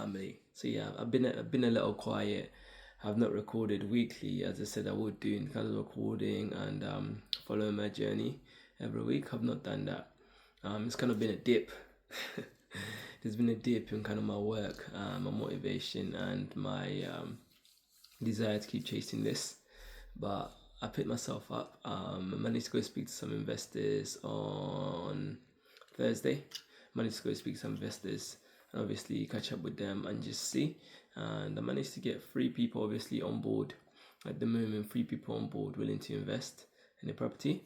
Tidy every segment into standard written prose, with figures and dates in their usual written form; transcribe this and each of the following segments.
family. So yeah, I've been a little quiet. I've not recorded weekly as I said I would do, in kind of recording and following my journey every week. I've not done that. It's kind of been a dip. There's been a dip in kind of my work, my motivation, and my desire to keep chasing this. But I picked myself up. I managed to go speak to some investors on Thursday. Managed to go speak to some investors and obviously catch up with them and just see. And I managed to get 3 people obviously on board at the moment. 3 people on board willing to invest in the property.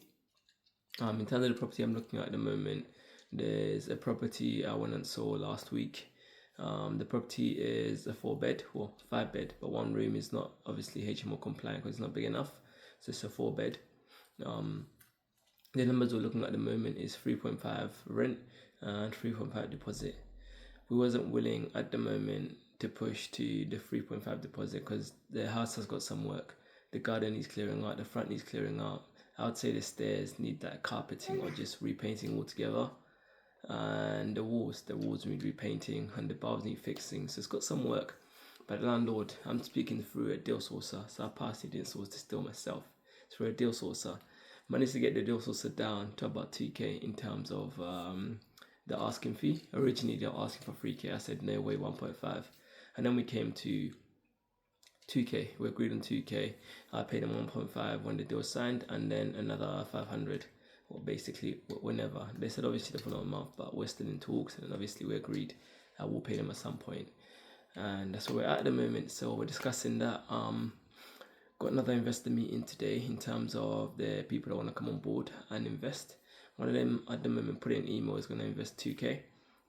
In terms of the property I'm looking at the moment, there's a property I went and saw last week. The property is a 4-bed, well 5-bed, but one room is not obviously HMO compliant because it's not big enough. So it's a 4-bed. The numbers we're looking at the moment is 3.5 rent and 3.5 deposit. We wasn't willing at the moment to push to the 3.5 deposit because the house has got some work. The garden needs clearing out, the front needs clearing out. I would say the stairs need that carpeting or just repainting altogether. And the walls need repainting and the bulbs need fixing. So it's got some work. But the landlord, I'm speaking through a deal sourcer. So I passed the deal source to still myself. It's through a deal sourcer. Managed to get the deal sourcer down to about 2k in terms of the asking fee. Originally they were asking for 3k. I said no way, 1.5. And then we came to 2k. We agreed on 2k. I paid them 1.5 when the deal was signed, and then another 500, or basically whenever. They said obviously the following month, but we're still in talks, and then obviously we agreed I will pay them at some point. And that's where we're at the moment. So we're discussing that. Got another investor meeting today in terms of the people that want to come on board and invest. One of them at the moment put in an email is going to invest 2k.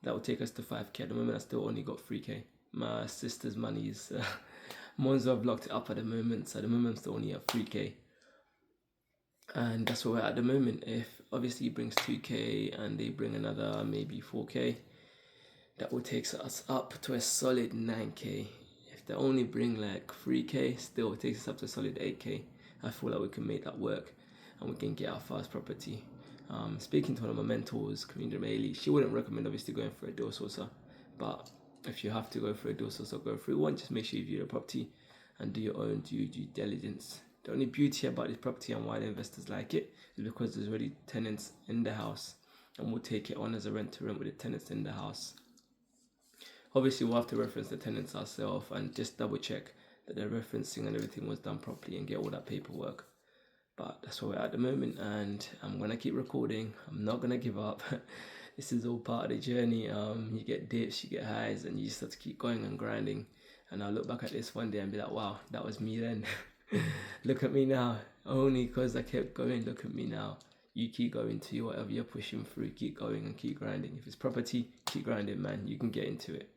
That will take us to 5k. At the moment I still only got 3k. My sister's money is Monzo have locked it up at the moment, so at the moment I'm still only at 3k. And that's where we're at the moment. If obviously he brings 2k and they bring another maybe 4k, that will take us up to a solid 9k. If they only bring like 3k, still it takes us up to a solid 8k. I feel like we can make that work and we can get our first property. Speaking to one of my mentors, Karina Mailey, she wouldn't recommend obviously going for a deal sourcer, but if you have to go for a deal sourcer, go through one. Just make sure you view the property and do your own due diligence. The only beauty about this property and why the investors like it is because there's already tenants in the house, and we'll take it on as a rent to rent with the tenants in the house. Obviously we'll have to reference the tenants ourselves and just double check that the referencing and everything was done properly and get all that paperwork. But that's where we're at the moment, and I'm gonna keep recording. I'm not gonna give up. This is all part of the journey. You get dips, you get highs, and you just have to keep going and grinding. And I'll look back at this one day and be like, wow, that was me then. Look at me now. Only because I kept going. Look at me now. You keep going to whatever you're pushing through. Keep going and keep grinding. If it's property, keep grinding, man. You can get into it.